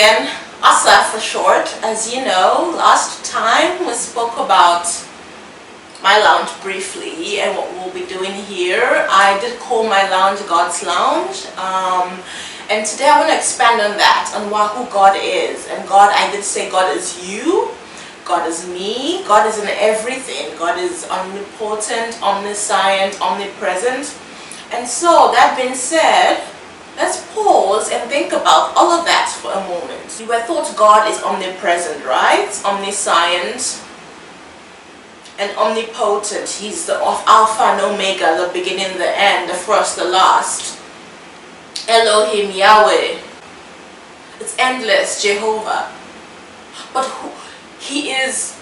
again, OSA for short. As you know, last time we spoke about my lounge briefly and what we'll be doing here. I did call my lounge God's Lounge, and today I want to expand on that, on who God is. And God, I did say God is you, God is me, God is in everything. God is omnipotent, omniscient, omnipresent. And so, that being said, let's pause and think about all of that for a moment. We were taught God is omnipresent, right? Omniscient and omnipotent. He's the Alpha and Omega, the beginning, the end, the first, the last. Elohim, Yahweh. It's endless, Jehovah. But He is,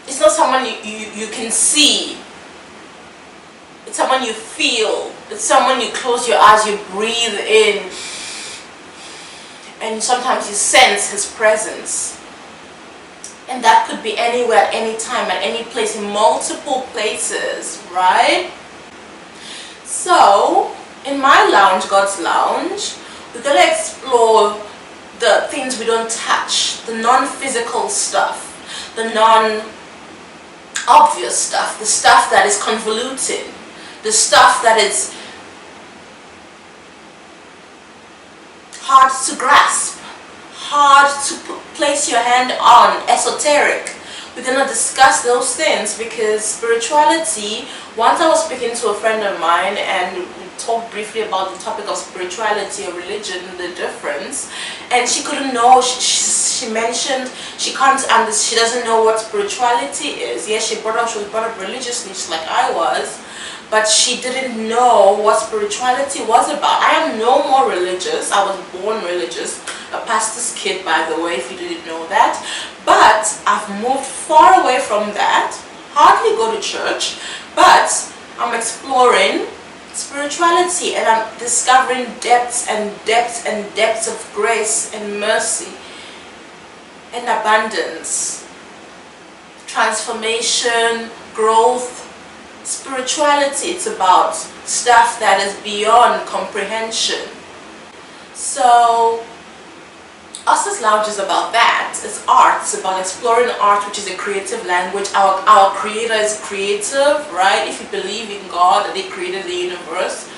it's not someone you can see. It's someone you feel. It's someone you close your eyes, you breathe in, and sometimes you sense His presence. And that could be anywhere, at any time, at any place, in multiple places, right? So, in my lounge, God's Lounge, we're going to explore the things we don't touch, the non-physical stuff, the non-obvious stuff, the stuff that is convoluted, the stuff that is hard to grasp, hard to place your hand on, esoteric. We're going to discuss those things because spirituality, once I was speaking to a friend of mine and we talked briefly about the topic of spirituality or religion, the difference, and she couldn't know, she mentioned she doesn't know what spirituality is. Yes, she was brought up religiously just like I was, but she didn't know what spirituality was about. I am no more religious. I was born religious, a pastor's kid, by the way, if you didn't know that. But I've moved far away from that, hardly go to church, but I'm exploring spirituality and I'm discovering depths and depths and depths of grace and mercy and abundance, transformation, growth. Spirituality, it's about stuff that is beyond comprehension. So, OSA's Lounge is about that. It's art. It's about exploring art, which is a creative language. Our creator is creative, right? If you believe in God, that He created the universe,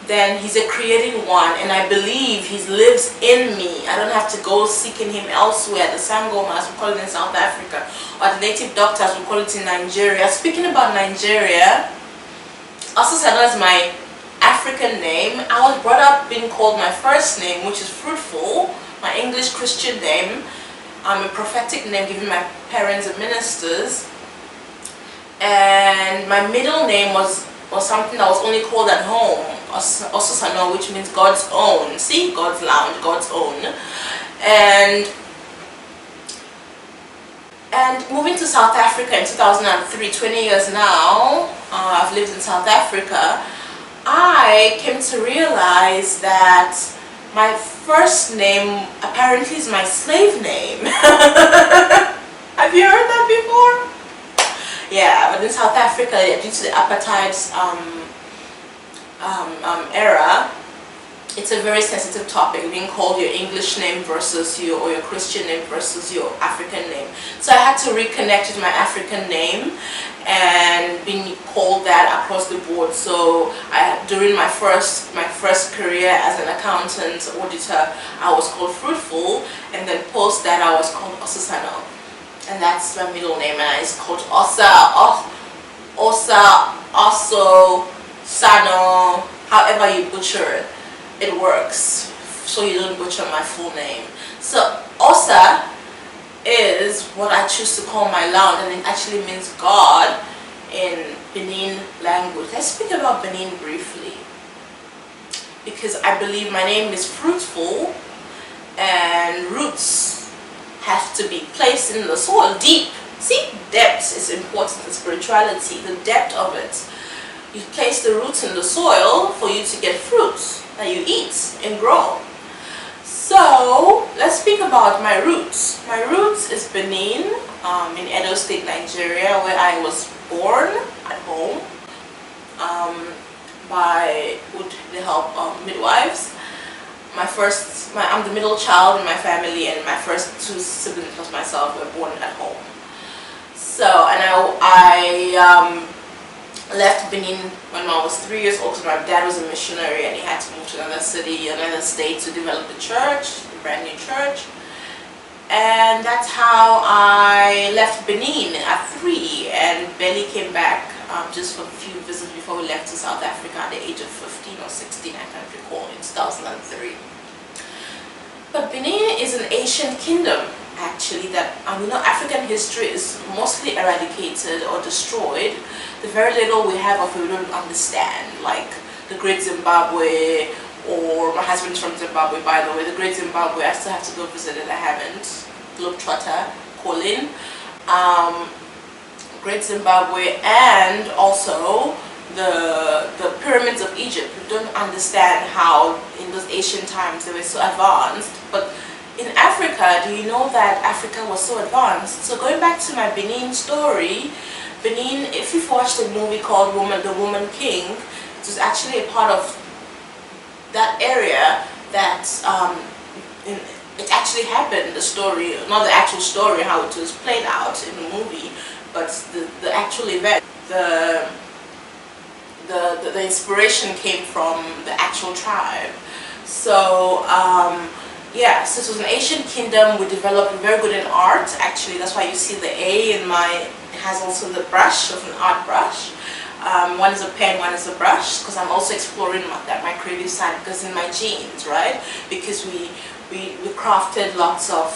then He's a creating one. And I believe He lives in me. I don't have to go seeking Him elsewhere. The Sangoma, as we call it in South Africa, or the native doctors, we call it in Nigeria. Speaking about Nigeria, Ososano is my African name. I was brought up being called my first name, which is Fruitful, my English Christian name. A prophetic name given my parents and ministers. And my middle name was something that was only called at home, Ososano, which means God's own. See, God's Lounge, God's own. And moving to South Africa in 2003, 20 years now, I've lived in South Africa, I came to realize that my first name apparently is my slave name. Have you heard that before? Yeah, but in South Africa, due to the apartheid era, it's a very sensitive topic, being called your English name versus or your Christian name versus your African name. So I had to reconnect with my African name and being called that across the board. So during my first career as an accountant, auditor, I was called Fruitful, and then post that I was called Ososano. And that's my middle name, and it's called Osa, Ososano, however you butcher it. It works, so you don't butcher my full name. So OSA is what I choose to call my lounge, and it actually means God in Benin language. Let's speak about Benin briefly, because I believe my name is Fruitful, and roots have to be placed in the soil, deep. See, depth is important in spirituality, the depth of it. You place the roots in the soil for you to get fruits that you eat and grow. So let's speak about my roots. My roots is Benin, in Edo State, Nigeria, where I was born at home with the help of midwives. I'm the middle child in my family, and my first two siblings plus myself were born at home. So, and I left Benin when I was 3 years old because my dad was a missionary and he had to move to another city, another state to develop the church, a brand new church. And that's how I left Benin at 3 and barely came back just for a few visits before we left to South Africa at the age of 15 or 16, I can't recall, in 2003. But Benin is an ancient kingdom, actually, that African history is mostly eradicated or destroyed. The very little we have of it we don't understand, like the Great Zimbabwe, or my husband's from Zimbabwe, by the way. The Great Zimbabwe, I still have to go visit it, I haven't. Globetrotter, Colin. Great Zimbabwe, and also the pyramids of Egypt. We don't understand how in those ancient times they were so advanced. But in Africa, do you know that Africa was so advanced? So going back to my Benin story, Benin, if you've watched a movie called The Woman King, it was actually a part of that area that it actually happened, the story, not the actual story, how it was played out in the movie, but the actual event, the inspiration came from the actual tribe. So yeah, so it was an ancient kingdom. We developed very good in art, actually. That's why you see the A in my, it has also the brush of an art brush. One is a pen, one is a brush, because I'm also exploring my creative side, because in my genes, right? Because we crafted lots of,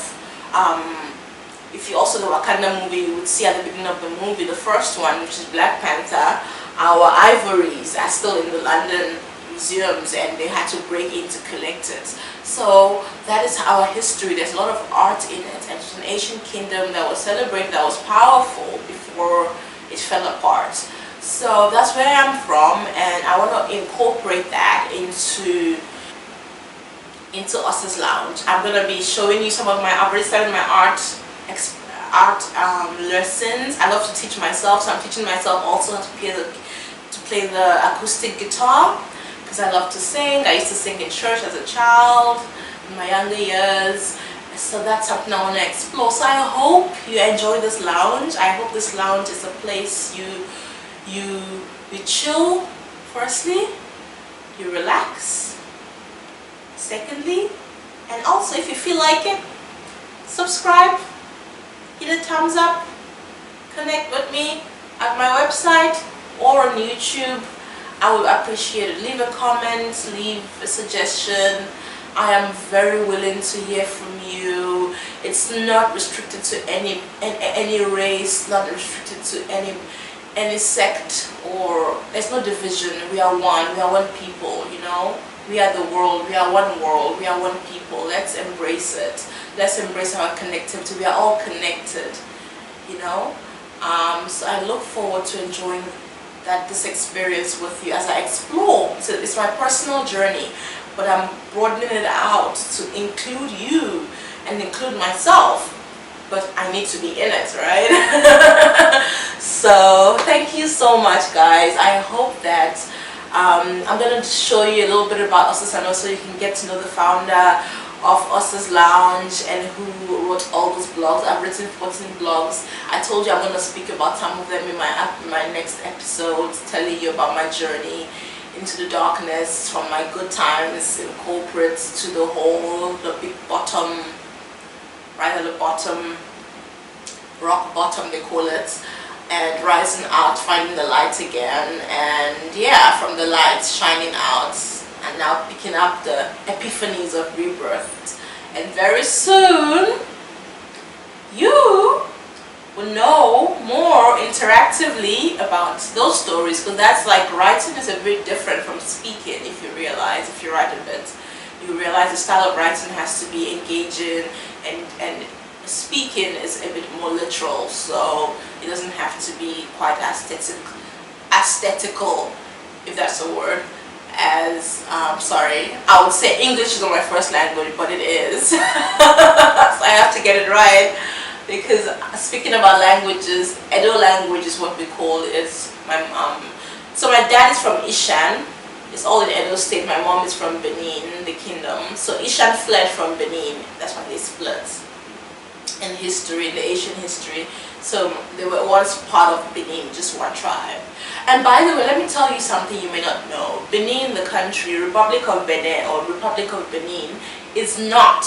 if you also the Wakanda movie, you would see at the beginning of the movie, the first one, which is Black Panther, our ivories are still in the London museums and they had to break in to collect it. So that is our history. There's a lot of art in it, and it's an ancient kingdom that was celebrated, that was powerful before it fell apart. So that's where I'm from, and I want to incorporate that into OSA Lounge. I'm going to be showing you some of my, I've already started my art lessons. I love to teach myself, so I'm teaching myself also how to play the acoustic guitar, because I love to sing. I used to sing in church as a child in my younger years. So that's something I want to explore. So I hope you enjoy this lounge. I hope this lounge is a place you chill, firstly, you relax, secondly, and also if you feel like it, subscribe, hit a thumbs up, connect with me at my website or on YouTube. I would appreciate it. Leave a comment, leave a suggestion. I am very willing to hear from you. It's not restricted to any race, not restricted to any sect, or there's no division. We are one people, you know. We are the world, we are one people. Let's embrace it. Let's embrace our connectivity. We are all connected, you know. So I look forward to enjoying this experience with you as I explore. So it's my personal journey, but I'm broadening it out to include you and include myself. But I need to be in it, right? So thank you so much, guys. I hope that I'm going to show you a little bit about Ososano so you can get to know the founder of OSA Lounge and who wrote all those blogs. I've written 14 blogs. I told you I'm going to speak about some of them in my next episode, telling you about my journey into the darkness, from my good times in corporate to the big bottom, right at the bottom, rock bottom they call it, and rising out, finding the light again, and yeah, from the light shining out, and now picking up the epiphanies of rebirth. And very soon you will know more interactively about those stories, because that's like, writing is a bit different from speaking. If you write a bit, you realize the style of writing has to be engaging, and speaking is a bit more literal, so it doesn't have to be quite aesthetical, if that's a word, as sorry, I would say English is not my first language, but it is. So I have to get it right, because speaking about languages, Edo language is what we call it. My so my dad is from Ishan, It's all in Edo State. My mom is from Benin, the kingdom. So Ishan fled from Benin. That's why they split in history, in the Asian history. So they were once part of Benin, just one tribe. And by the way, let me tell you something you may not know. Benin, the country, Republic of Benin or Republic of Benin, is not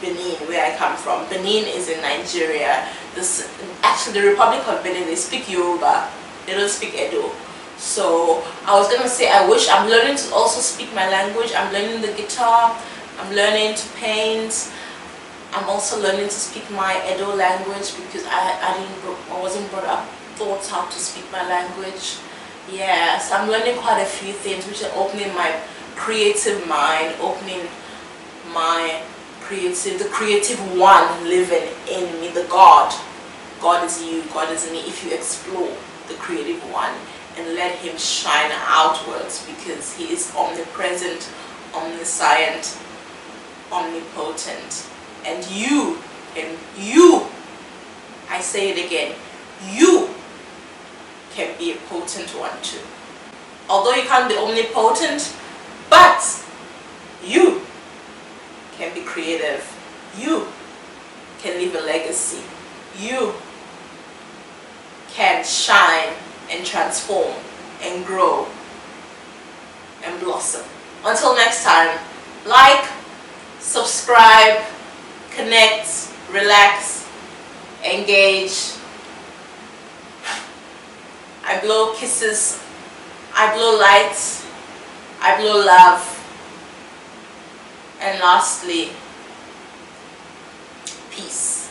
Benin, where I come from. Benin is in Nigeria. Actually, the Republic of Benin, they speak Yoruba. They don't speak Edo. So I was gonna say, I wish I'm learning to also speak my language. I'm learning the guitar. I'm learning to paint. I'm also learning to speak my Edo language because I wasn't brought up, taught how to speak my language. Yeah, so I'm learning quite a few things, which are opening my creative mind, opening my the creative one living in me, the God. God is you, God is me. If you explore the creative one and let him shine outwards, because he is omnipresent, omniscient, omnipotent. And you, I say it again, you can be a potent one too. Although you can't be omnipotent, but you can be creative. You can leave a legacy. You can shine and transform and grow and blossom. Until next time, like, subscribe, connect, relax, engage. I blow kisses, I blow lights, I blow love. And lastly, peace.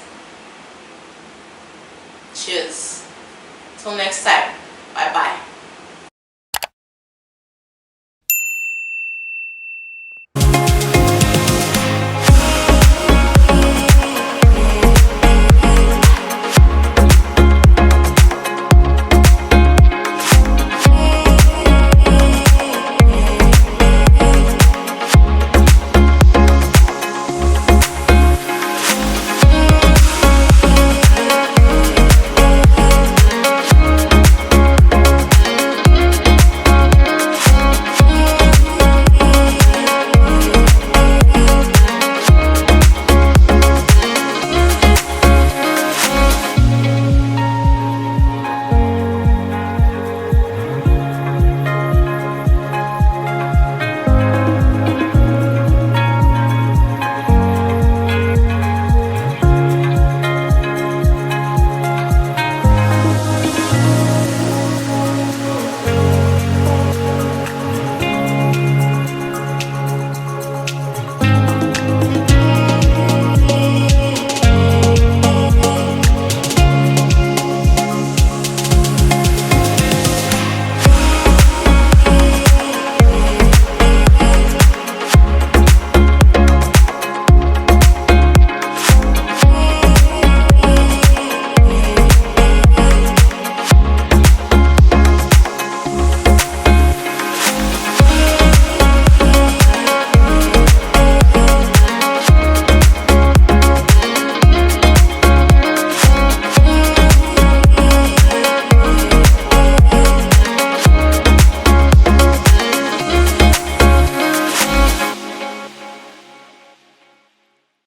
Cheers. Till next time. Bye bye.